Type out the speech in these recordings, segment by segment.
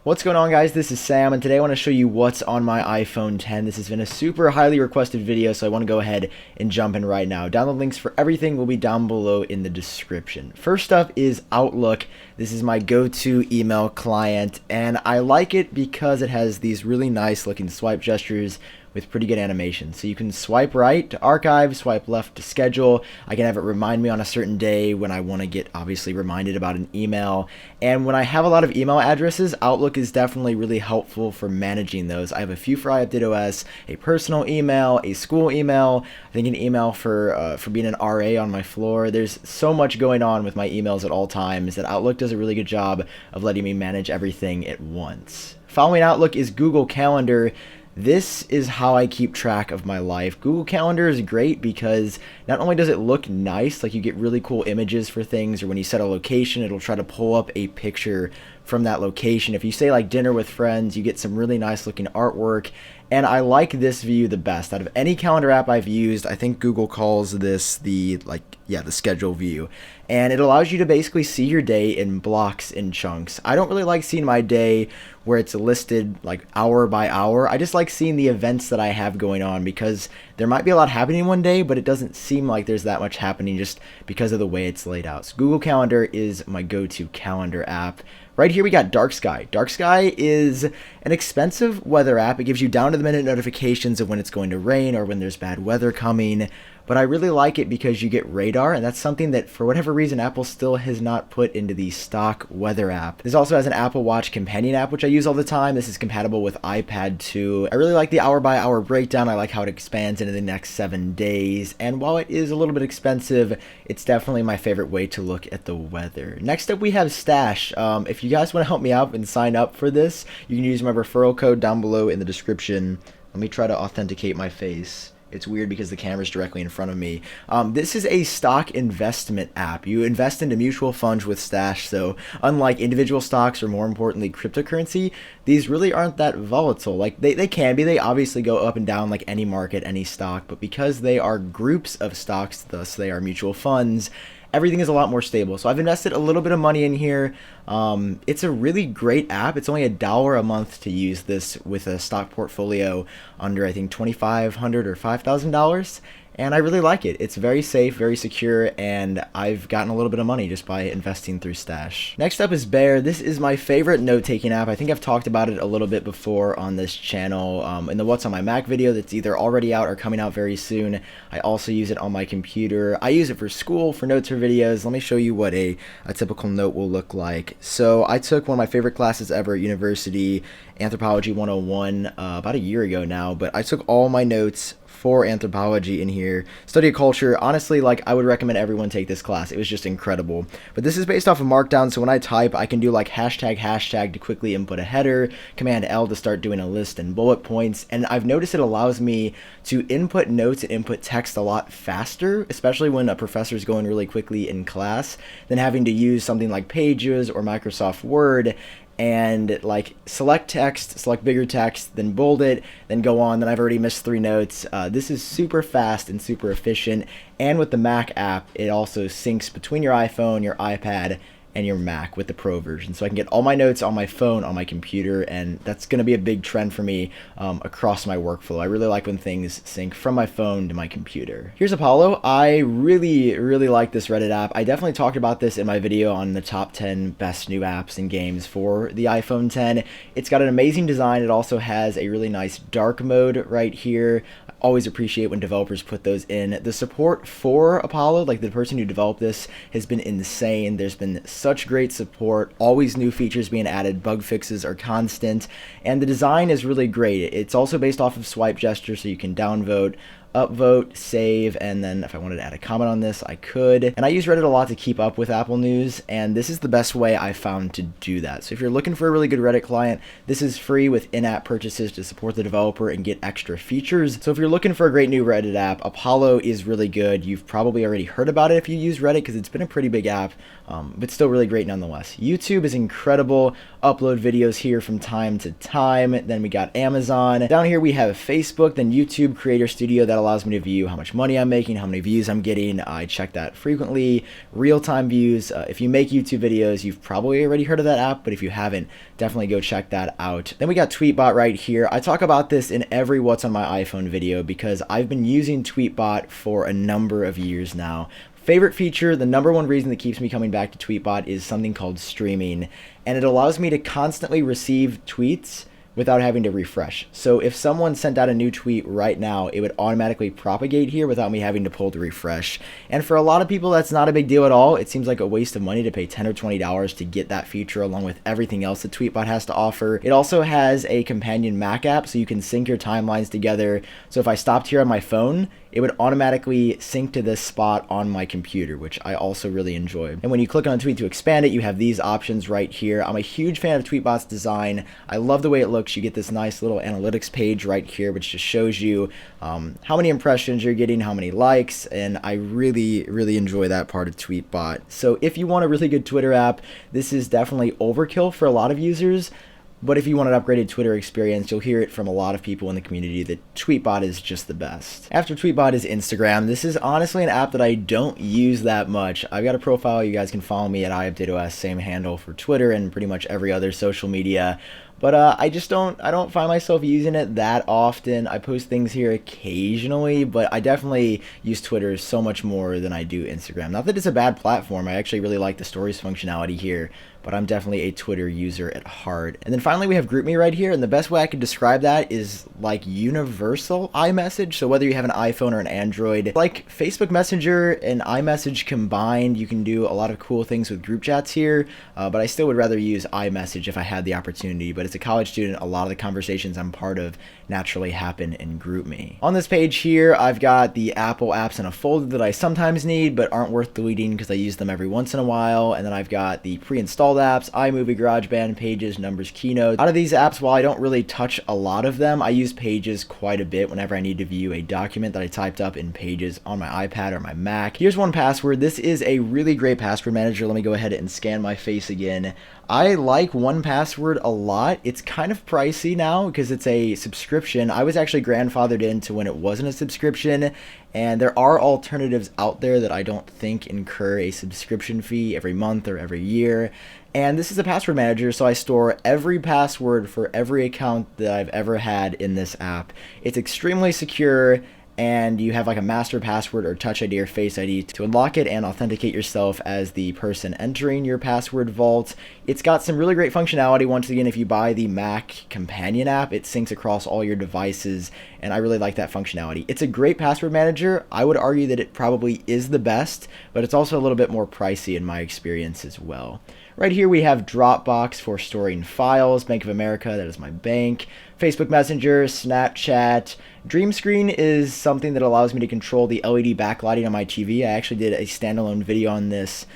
What's going on, guys? This is Sam, and today I want to show you what's on my iPhone 10. This has been a super highly requested video, so I want to go ahead and jump in right now. Download links for everything will be down below in the description. First up is Outlook. This is my go-to email client, and I like it because it has these really nice looking swipe gestures with pretty good animation. So you can swipe right to archive, swipe left to schedule. I can have it remind me on a certain day when I want to get obviously reminded about an email. And when I have a lot of email addresses, Outlook is definitely really helpful for managing those. I have a few for iupdateos, a personal email, a school email, I think an email for being an RA on my floor. There's so much going on with my emails at all times that Outlook does a really good job of letting me manage everything at once. Following Outlook is Google Calendar. This is how I keep track of my life. Google Calendar is great because not only does it look nice, like you get really cool images for things, or when you set a location, it'll try to pull up a picture from that location. If you say like dinner with friends, you get some really nice looking artwork. And I like this view the best. Out of any calendar app I've used, I think Google calls this the schedule view. And it allows you to basically see your day in blocks and chunks. I don't really like seeing my day where it's listed like hour by hour. I just like seeing the events that I have going on because there might be a lot happening one day, but it doesn't seem like there's that much happening just because of the way it's laid out. So Google Calendar is my go-to calendar app. Right here we got Dark Sky. Dark Sky is an expensive weather app. It gives you down to the minute notifications of when it's going to rain or when there's bad weather coming. But I really like it because you get radar, and that's something that for whatever reason Apple still has not put into the stock weather app. This also has an Apple Watch companion app, which I use all the time. This is compatible with iPad too. I really like the hour by hour breakdown. I like how it expands into the next 7 days. And while it is a little bit expensive, it's definitely my favorite way to look at the weather. Next up we have Stash. If you guys want to help me out and sign up for this, you can use my referral code down below in the description. Let me try to authenticate my face. It's weird because the camera's directly in front of me. This is a stock investment app. You invest into mutual funds with Stash, so unlike individual stocks or more importantly cryptocurrency, these really aren't that volatile. Like they can be. They obviously go up and down like any market, any stock, but because they are groups of stocks, thus they are mutual funds, everything is a lot more stable. So I've invested a little bit of money in here. It's a really great app. It's only $1 a month to use this with a stock portfolio under I think $2,500 or $5,000. And I really like it. It's very safe, very secure, and I've gotten a little bit of money just by investing through Stash. Next up is Bear. This is my favorite note-taking app. I think I've talked about it a little bit before on this channel. In the What's on My Mac video that's either already out or coming out very soon. I also use it on my computer. I use it for school, for notes or videos. Let me show you what a typical note will look like. So I took one of my favorite classes ever at university, Anthropology 101, about a year ago now, but I took all my notes for anthropology in here. Study of culture, honestly, like I would recommend everyone take this class. It was just incredible. But this is based off of Markdown, so when I type, I can do like hashtag to quickly input a header, Command L to start doing a list and bullet points, and I've noticed it allows me to input notes and input text a lot faster, especially when a professor is going really quickly in class, than having to use something like Pages or Microsoft Word and like select text, select bigger text, then bold it, then go on. Then I've already missed 3 notes. This is super fast and super efficient, and with the Mac app it also syncs between your iPhone, your iPad, and your Mac with the Pro version. So I can get all my notes on my phone, on my computer, and that's going to be a big trend for me across my workflow. I really like when things sync from my phone to my computer. Here's Apollo. I really like this Reddit app. I definitely talked about this in my video on the top 10 best new apps and games for the iPhone 10. It's got an amazing design. It also has a really nice dark mode right here. Always appreciate when developers put those in. The support for Apollo, like the person who developed this, has been insane. There's been such great support, always new features being added, bug fixes are constant, and the design is really great. It's also based off of swipe gesture, so you can downvote, upvote, save, and then if I wanted to add a comment on this, I could. And I use Reddit a lot to keep up with Apple news, and this is the best way I found to do that. So if you're looking for a really good Reddit client, this is free with in-app purchases to support the developer and get extra features. So if you're looking for a great new Reddit app, Apollo is really good. You've probably already heard about it if you use Reddit because it's been a pretty big app, but still really great nonetheless. YouTube is incredible. Upload videos here from time to time. Then we got Amazon. Down here we have Facebook, then YouTube Creator Studio that allows me to view how much money I'm making, how many views I'm getting. I check that frequently. Real-time views. If you make YouTube videos, you've probably already heard of that app, but if you haven't, definitely go check that out. Then we got Tweetbot right here. I talk about this in every What's on My iPhone video because I've been using Tweetbot for a number of years now. Favorite feature, the number one reason that keeps me coming back to Tweetbot is something called streaming, and it allows me to constantly receive tweets without having to refresh. So if someone sent out a new tweet right now, it would automatically propagate here without me having to pull to refresh. And for a lot of people, that's not a big deal at all. It seems like a waste of money to pay $10 or $20 to get that feature along with everything else that Tweetbot has to offer. It also has a companion Mac app, so you can sync your timelines together. So if I stopped here on my phone, it would automatically sync to this spot on my computer, which I also really enjoy. And when you click on a tweet to expand it, you have these options right here. I'm a huge fan of Tweetbot's design. I love the way it looks. You get this nice little analytics page right here, which just shows you how many impressions you're getting, how many likes, and I really enjoy that part of Tweetbot. So if you want a really good Twitter app, this is definitely overkill for a lot of users. But if you want an upgraded Twitter experience, you'll hear it from a lot of people in the community that Tweetbot is just the best. After Tweetbot is Instagram. This is honestly an app that I don't use that much. I've got a profile. You guys can follow me at iupdateos, same handle for Twitter and pretty much every other social media. But I don't find myself using it that often. I post things here occasionally, but I definitely use Twitter so much more than I do Instagram. Not that it's a bad platform. I actually really like the stories functionality here, but I'm definitely a Twitter user at heart. And then finally we have GroupMe right here, and the best way I could describe that is like universal iMessage. So whether you have an iPhone or an Android, like Facebook Messenger and iMessage combined, you can do a lot of cool things with group chats here, but I still would rather use iMessage if I had the opportunity. But as a college student, a lot of the conversations I'm part of naturally happen in GroupMe. On this page here, I've got the Apple apps in a folder that I sometimes need but aren't worth deleting because I use them every once in a while. And then I've got the pre-installed apps, iMovie, GarageBand, Pages, Numbers, Keynote. Out of these apps, while I don't really touch a lot of them, I use Pages quite a bit whenever I need to view a document that I typed up in Pages on my iPad or my Mac. Here's 1Password. This is a really great password manager. Let me go ahead and scan my face again. I like 1Password a lot. It's kind of pricey now because it's a subscription. I was actually grandfathered into when it wasn't a subscription, and there are alternatives out there that I don't think incur a subscription fee every month or every year. And this is a password manager, so I store every password for every account that I've ever had in this app. It's extremely secure, and you have like a master password or Touch ID or Face ID to unlock it and authenticate yourself as the person entering your password vault. It's got some really great functionality. Once again, if you buy the Mac companion app, it syncs across all your devices, and I really like that functionality. It's a great password manager. I would argue that it probably is the best, but it's also a little bit more pricey in my experience as well. Right here we have Dropbox for storing files, Bank of America, that is my bank, Facebook Messenger, Snapchat. Dream Screen is something that allows me to control the LED backlighting on my TV. I actually did a standalone video on this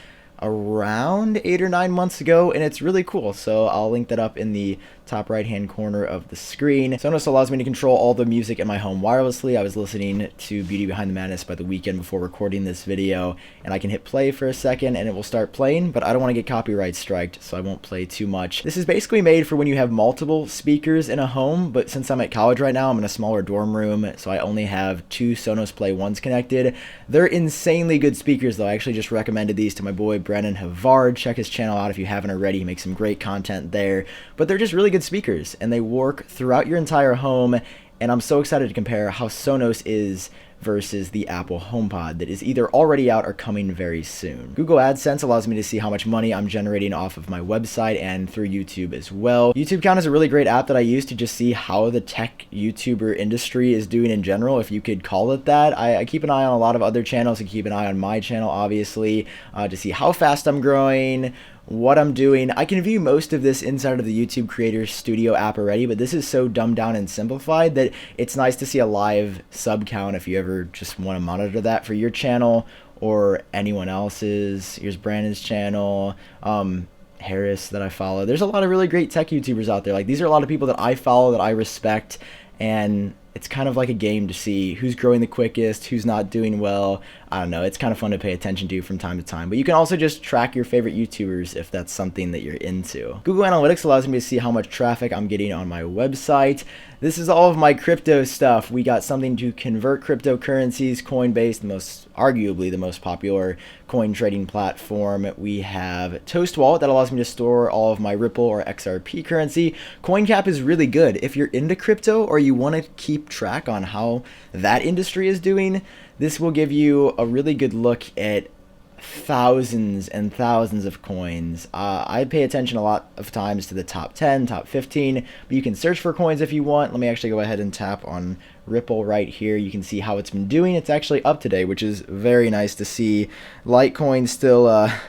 around 8 or 9 months ago, and it's really cool, so I'll link that up in the top right hand corner of the screen. Sonos allows me to control all the music in my home wirelessly. I was listening to Beauty Behind the Madness by The Weeknd before recording this video, and I can hit play for a second and it will start playing, but I don't want to get copyright striked, so I won't play too much. This is basically made for when you have multiple speakers in a home, but since I'm at college right now, I'm in a smaller dorm room, so I only have 2 Sonos Play 1s connected. They're insanely good speakers though. I actually just recommended these to my boy Brennan Havard. Check his channel out if you haven't already. He makes some great content there, but they're just really good speakers and they work throughout your entire home, and I'm so excited to compare how Sonos is versus the Apple HomePod that is either already out or coming very soon. Google AdSense allows me to see how much money I'm generating off of my website and through YouTube as well. YouTube Count is a really great app that I use to just see how the tech YouTuber industry is doing in general, if you could call it that. I keep an eye on a lot of other channels and keep an eye on my channel, obviously, to see how fast I'm growing, what I'm doing. I can view most of this inside of the YouTube Creator Studio app already, but this is so dumbed down and simplified that it's nice to see a live sub count if you ever just want to monitor that for your channel or anyone else's. Here's Brandon's channel, Harris that I follow. There's a lot of really great tech YouTubers out there. Like, these are a lot of people that I follow, that I respect, and it's kind of like a game to see who's growing the quickest, who's not doing well. I don't know. It's kind of fun to pay attention to from time to time. But you can also just track your favorite YouTubers if that's something that you're into. Google Analytics allows me to see how much traffic I'm getting on my website. This is all of my crypto stuff. We got something to convert cryptocurrencies, Coinbase, arguably the most popular coin trading platform. We have Toast Wallet that allows me to store all of my Ripple or XRP currency. CoinCap is really good. If you're into crypto or you want to keep track on how that industry is doing, this will give you a really good look at thousands and thousands of coins. I pay attention a lot of times to the top 10, top 15, but you can search for coins if you want. Let me actually go ahead and tap on Ripple right here. You can see how it's been doing. It's actually up today, which is very nice to see. Litecoin still, I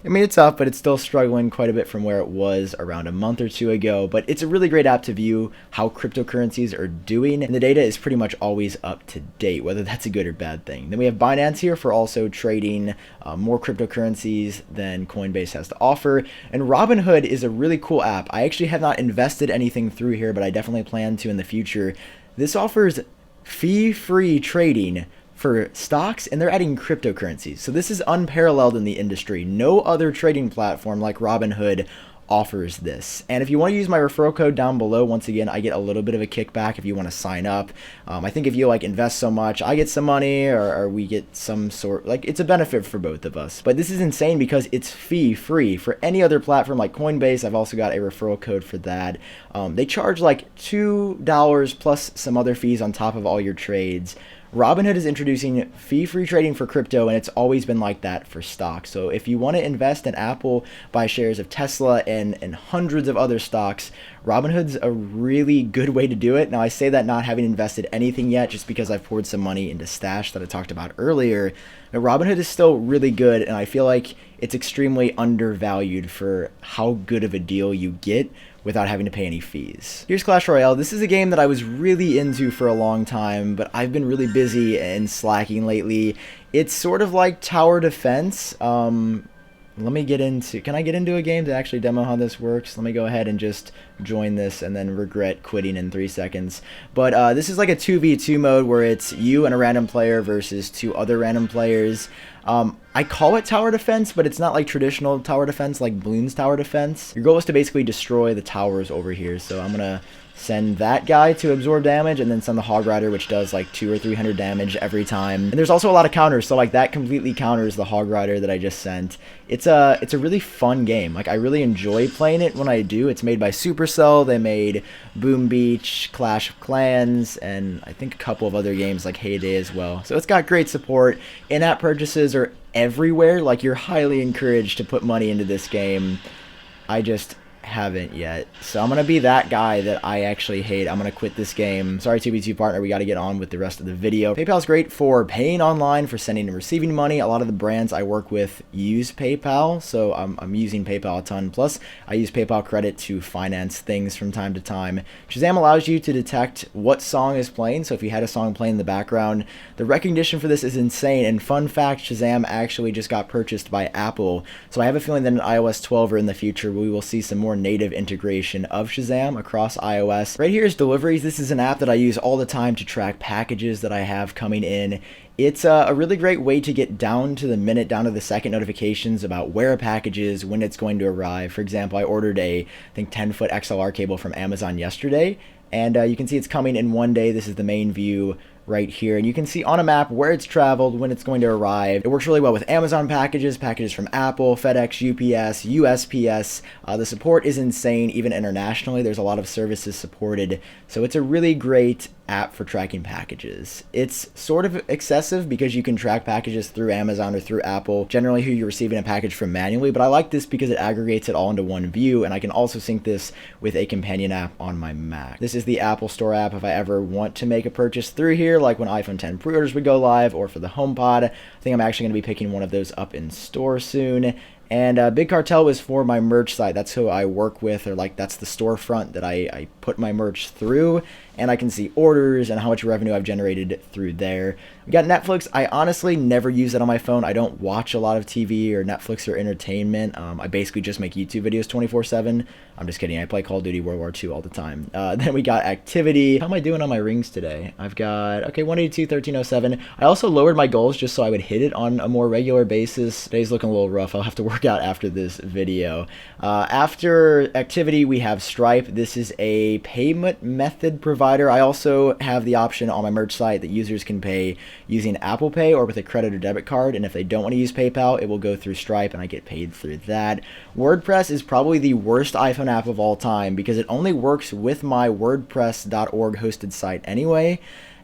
mean, it's up, but it's still struggling quite a bit from where it was around a month or two ago. But it's a really great app to view how cryptocurrencies are doing, and the data is pretty much always up to date, whether that's a good or bad thing. Then we have Binance here for also trading more cryptocurrencies than Coinbase has to offer. And Robinhood is a really cool app. I actually have not invested anything through here, but I definitely plan to in the future. This offers fee-free trading for stocks, and they're adding cryptocurrencies. So this is unparalleled in the industry. No other trading platform like Robinhood offers this. And if you want to use my referral code down below, once again, I get a little bit of a kickback if you want to sign up. I think if you like invest so much, I get some money, or we get some sort, like, it's a benefit for both of us. But this is insane because it's fee free. For any other platform like Coinbase, I've also got a referral code for that. They charge like $2 plus some other fees on top of all your trades. Robinhood is introducing fee-free trading for crypto, and it's always been like that for stocks. So if you want to invest in Apple, buy shares of Tesla and hundreds of other stocks, Robinhood's a really good way to do it. Now, I say that not having invested anything yet, just because I've poured some money into Stash that I talked about earlier. But Robinhood is still really good, and I feel like it's extremely undervalued for how good of a deal you get without having to pay any fees. Here's Clash Royale. This is a game that I was really into for a long time, but I've been really busy and slacking lately. It's sort of like tower defense. Let me get into, can I get into a game to actually demo how this works? Let me go ahead and just join this and then regret quitting in 3 seconds. But this is like a 2v2 mode where it's you and a random player versus 2 other random players. I call it tower defense, but it's not like traditional tower defense like Bloons tower defense. Your goal is to basically destroy the towers over here. So I'm gonna send that guy to absorb damage, and then send the Hog Rider, which does like 200 or 300 damage every time. And there's also a lot of counters, so like that completely counters the Hog Rider that I just sent. It's a really fun game. Like, I really enjoy playing it when I do. It's made by Supercell. They made Boom Beach, Clash of Clans, and I think a couple of other games like Heyday as well. So it's got great support. In-app purchases are everywhere. Like, you're highly encouraged to put money into this game. I just haven't yet. So I'm gonna be that guy that I actually hate. I'm gonna quit this game. Sorry, 2v2 partner, we got to get on with the rest of the video. PayPal's great for paying online, for sending and receiving money. A lot of the brands I work with use PayPal, so I'm using PayPal a ton. Plus, I use PayPal credit to finance things from time to time. Shazam allows you to detect what song is playing, so if you had a song playing in the background, the recognition for this is insane. And fun fact, Shazam actually just got purchased by Apple, so I have a feeling that in iOS 12 or in the future, we will see some more native integration of Shazam across iOS. Right here is Deliveries. This is an app that I use all the time to track packages that I have coming in. It's a really great way to get down to the minute, down to the second notifications about where a package is, when it's going to arrive. For example, I ordered I think 10-foot XLR cable from Amazon yesterday, and you can see it's coming in one day. This is the main view right here, and you can see on a map where it's traveled, when it's going to arrive. It works really well with Amazon packages, packages from Apple, FedEx, UPS, USPS. The support is insane, even internationally. There's a lot of services supported, so it's a really great app for tracking packages. It's sort of excessive because you can track packages through Amazon or through Apple, generally who you're receiving a package from manually, but I like this because it aggregates it all into one view, and I can also sync this with a companion app on my Mac. This is the Apple Store app if I ever want to make a purchase through here, like when iPhone 10 pre-orders would go live, or for the HomePod. I think I'm actually going to be picking one of those up in store soon. And Big Cartel is for my merch site. That's who I work with, or like that's the storefront that I put my merch through, and I can see orders and how much revenue I've generated through there. We got Netflix. I honestly never use it on my phone. I don't watch a lot of TV or Netflix or entertainment. I basically just make YouTube videos 24/7. I'm just kidding. I play Call of Duty World War II all the time. Then we got activity. How am I doing on my rings today? I've got, okay, 182, 1307. I also lowered my goals just so I would hit it on a more regular basis. Today's looking a little rough. I'll have to work out after this video. After activity, we have Stripe. This is a payment method provider. I also have the option on my merch site that users can pay using Apple Pay or with a credit or debit card. And if they don't want to use PayPal, it will go through Stripe and I get paid through that. WordPress is probably the worst iPhone app of all time because it only works with my WordPress.org hosted site anyway.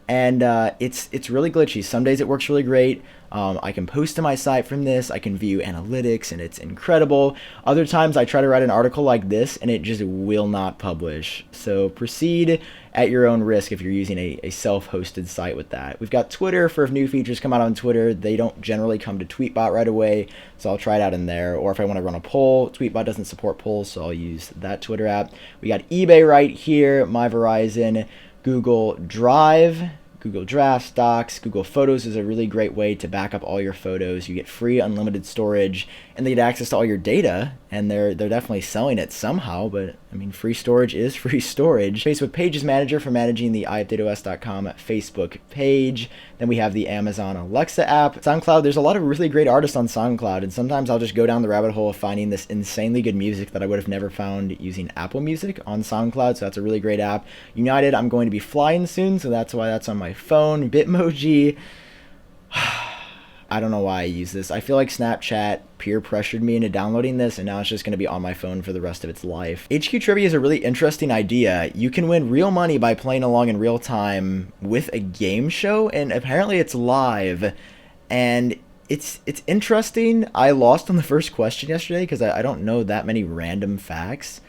And it's really glitchy. Some days it works really great. I can post to my site from this. I can view analytics and it's incredible. Other times I try to write an article like this and it just will not publish. So proceed at your own risk if you're using a self-hosted site with that. We've got Twitter for if new features come out on Twitter. They don't generally come to Tweetbot right away, so I'll try it out in there. Or if I want to run a poll, Tweetbot doesn't support polls, so I'll use that Twitter app. We got eBay right here, My Verizon, Google Drive, Google Drafts, Docs, Google Photos is a really great way to back up all your photos. You get free unlimited storage and they get access to all your data, and they're definitely selling it somehow, but I mean, free storage is free storage. Facebook Pages Manager for managing the iupdateos.com Facebook page. Then we have the Amazon Alexa app. SoundCloud, there's a lot of really great artists on SoundCloud, and sometimes I'll just go down the rabbit hole of finding this insanely good music that I would have never found using Apple Music on SoundCloud, so that's a really great app. United, I'm going to be flying soon, so that's why that's on my phone. Bitmoji, I don't know why I use this. I feel like Snapchat peer pressured me into downloading this, and now it's just going to be on my phone for the rest of its life. HQ Trivia is a really interesting idea. You can win real money by playing along in real time with a game show, and apparently it's live. And it's interesting. I lost on the first question yesterday because I don't know that many random facts.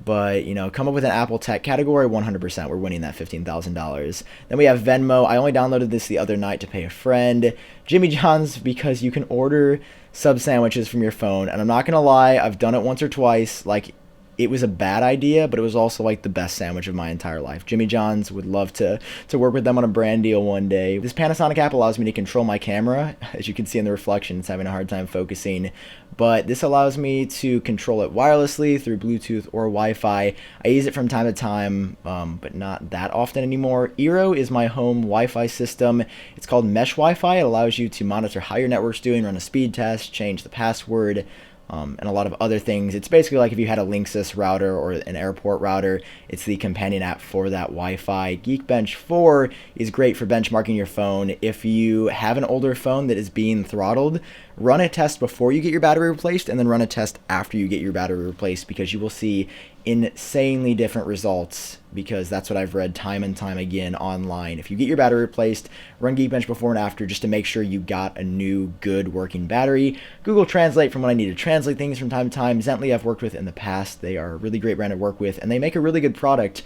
But, you know, come up with an Apple Tech category, 100%. We're winning that $15,000. Then we have Venmo. I only downloaded this the other night to pay a friend. Jimmy John's, because you can order sub sandwiches from your phone. And I'm not going to lie, I've done it once or twice. Like, it was a bad idea, but it was also like the best sandwich of my entire life. Jimmy John's, would love to work with them on a brand deal one day. This Panasonic app allows me to control my camera. As you can see in the reflection, it's having a hard time focusing. But this allows me to control it wirelessly through Bluetooth or Wi-Fi. I use it from time to time, but not that often anymore. Eero is my home Wi-Fi system. It's called Mesh Wi-Fi. It allows you to monitor how your network's doing, run a speed test, change the password, and a lot of other things. It's basically like if you had a Linksys router or an airport router. It's the companion app for that Wi-Fi. Geekbench 4 is great for benchmarking your phone. If you have an older phone that is being throttled, run a test before you get your battery replaced and then run a test after you get your battery replaced, because you will see insanely different results, because that's what I've read time and time again online. If you get your battery replaced, run Geekbench before and after just to make sure you got a new good working battery. Google Translate from when I need to translate things from time to time. Zenly I've worked with in the past. They are a really great brand to work with, and they make a really good product.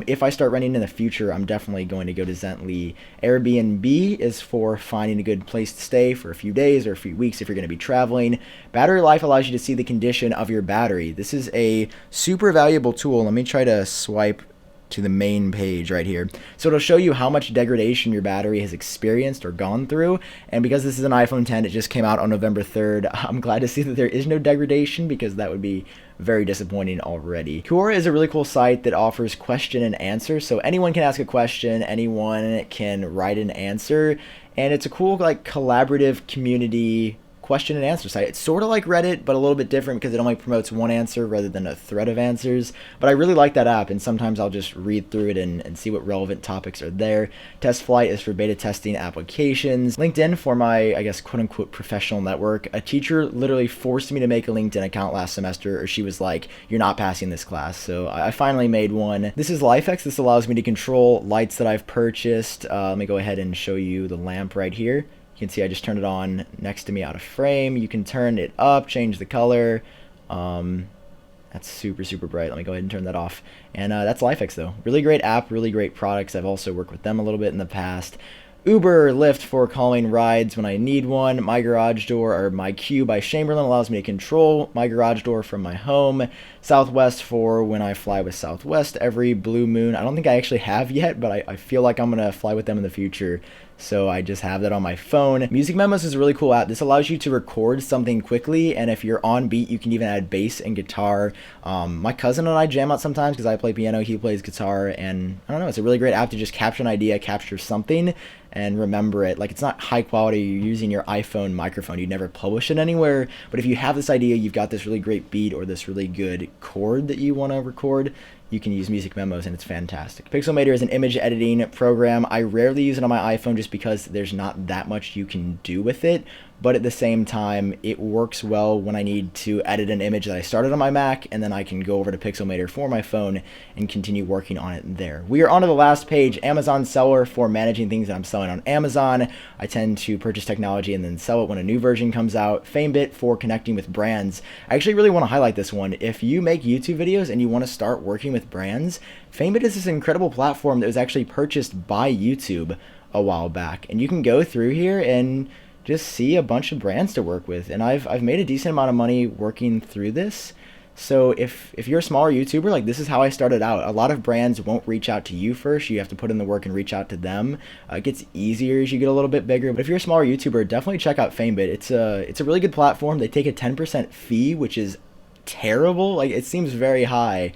If I start running in the future, I'm definitely going to go to Zenly. Airbnb is for finding a good place to stay for a few days or a few weeks if you're going to be traveling. Battery Life allows you to see the condition of your battery. This is a super valuable tool. Let me try to swipe to the main page right here. So it'll show you how much degradation your battery has experienced or gone through. And because this is an iPhone 10, it just came out on November 3rd. I'm glad to see that there is no degradation, because that would be very disappointing already. Quora is a really cool site that offers question and answer. So anyone can ask a question, anyone can write an answer, and it's a cool like collaborative community question and answer site. It's sort of like Reddit, but a little bit different because it only promotes one answer rather than a thread of answers. But I really like that app, and sometimes I'll just read through it and see what relevant topics are there. Test Flight is for beta testing applications. LinkedIn for my, I guess, quote unquote professional network. A teacher literally forced me to make a LinkedIn account last semester, or she was like, you're not passing this class. So I finally made one. This is LifeX. This allows me to control lights that I've purchased. Let me go ahead and show you the lamp right here. You can see I just turned it on next to me out of frame. You can turn it up, change the color. That's super, super bright. Let me go ahead and turn that off. And that's LifeX though. Really great app, really great products. I've also worked with them a little bit in the past. Uber, Lyft for calling rides when I need one. My Garage Door, or My Queue by Chamberlain, allows me to control my garage door from my home. Southwest for when I fly with Southwest every blue moon. I don't think I actually have yet, but I feel like I'm going to fly with them in the future. so I just have that on my phone. Music Memos is a really cool app. This allows you to record something quickly, and if you're on beat, you can even add bass and guitar. My cousin and I jam out sometimes because I play piano, he plays guitar, and I don't know, it's a really great app to just capture an idea, capture something, and remember it. Like, it's not high quality, you're using your iPhone microphone, you'd never publish it anywhere, but if you have this idea, you've got this really great beat or this really good chord that you want to record, you can use Music Memos, and it's fantastic. Pixelmator is an image editing program. I rarely use it on my iPhone just because there's not that much you can do with it, but at the same time, it works well when I need to edit an image that I started on my Mac, and then I can go over to Pixelmator for my phone and continue working on it there. We are on to the last page, Amazon Seller, for managing things that I'm selling on Amazon. I tend to purchase technology and then sell it when a new version comes out. Famebit for connecting with brands. I actually really want to highlight this one. If you make YouTube videos and you want to start working with brands, Famebit is this incredible platform that was actually purchased by YouTube a while back, and you can go through here and just see a bunch of brands to work with, and I've made a decent amount of money working through this. So if you're a smaller YouTuber, like, this is how I started out. A lot of brands won't reach out to you first. You have to put in the work and reach out to them. It gets easier as you get a little bit bigger, but if you're a smaller YouTuber, definitely check out Famebit. It's a really good platform. They take a 10% fee, which is terrible. Like, it seems very high,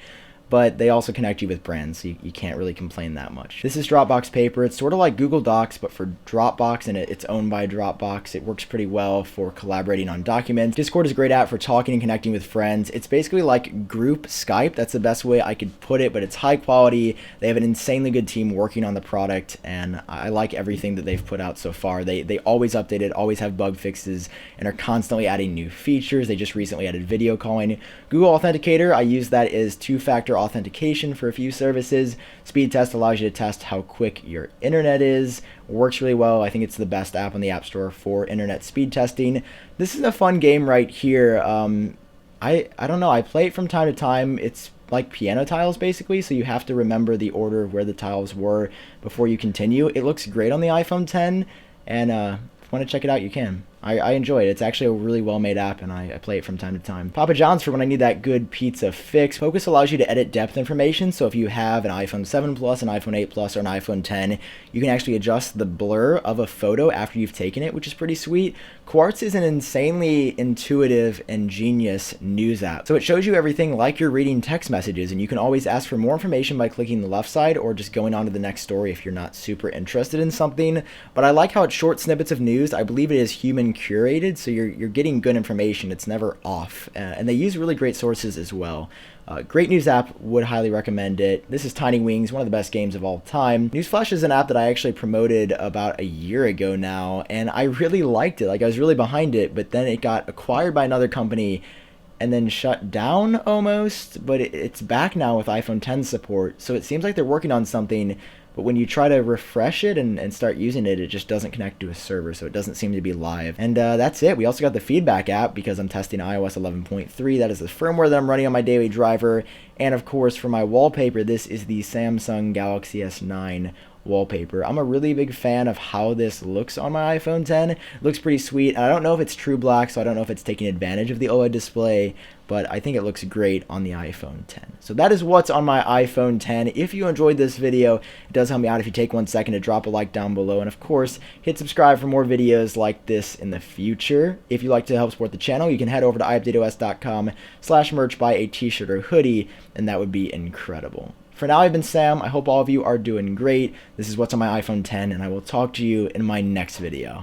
but they also connect you with brands, so you can't really complain that much. This is Dropbox Paper. It's sort of like Google Docs, but for Dropbox, and it's owned by Dropbox. It works pretty well for collaborating on documents. Discord is a great app for talking and connecting with friends. It's basically like group Skype. That's the best way I could put it, but it's high quality. They have an insanely good team working on the product, and I like everything that they've put out so far. They always update it, always have bug fixes, and are constantly adding new features. They just recently added video calling. Google Authenticator, I use that as two-factor authentication for a few services. Speed Test allows you to test how quick your internet is. Works really well. I think it's the best app on the App Store for internet speed testing. This is a fun game right here. I don't know. I play it from time to time. It's like piano tiles, basically, so you have to remember the order of where the tiles were before you continue. It looks great on the iPhone 10, and if you want to check it out, you can. I enjoy it. It's actually a really well-made app, and I play it from time to time. Papa John's for when I need that good pizza fix. Focus allows you to edit depth information, so if you have an iPhone 7 Plus, an iPhone 8 Plus, or an iPhone 10, you can actually adjust the blur of a photo after you've taken it, which is pretty sweet. Quartz is an insanely intuitive and genius news app. So it shows you everything like you're reading text messages, and you can always ask for more information by clicking the left side or just going on to the next story if you're not super interested in something. But I like how it's short snippets of news. I believe it is human curated, so you're getting good information. It's never off, and they use really great sources as well. Great news app, would highly recommend it. This is Tiny Wings, one of the best games of all time. Newsflash is an app that I actually promoted about a year ago now, and I really liked it. Like, I was really behind it, but then it got acquired by another company and then shut down almost, but it's back now with iPhone 10 support, so it seems like they're working on something. But when you try to refresh it and start using it, it just doesn't connect to a server, so it doesn't seem to be live. And that's it. We also got the feedback app because I'm testing iOS 11.3. That is the firmware that I'm running on my daily driver. And of course, for my wallpaper, this is the Samsung Galaxy S9 wallpaper. I'm a really big fan of how this looks on my iPhone 10. It looks pretty sweet. I don't know if it's true black, so I don't know if it's taking advantage of the OLED display, but I think it looks great on the iPhone 10. So that is what's on my iPhone 10. If you enjoyed this video, it does help me out if you take 1 second to drop a like down below, and of course, hit subscribe for more videos like this in the future. If you'd like to help support the channel, you can head over to iupdateos.com/merch, buy a t-shirt or hoodie, and that would be incredible. For now, I've been Sam. I hope all of you are doing great. This is what's on my iPhone 10, and I will talk to you in my next video.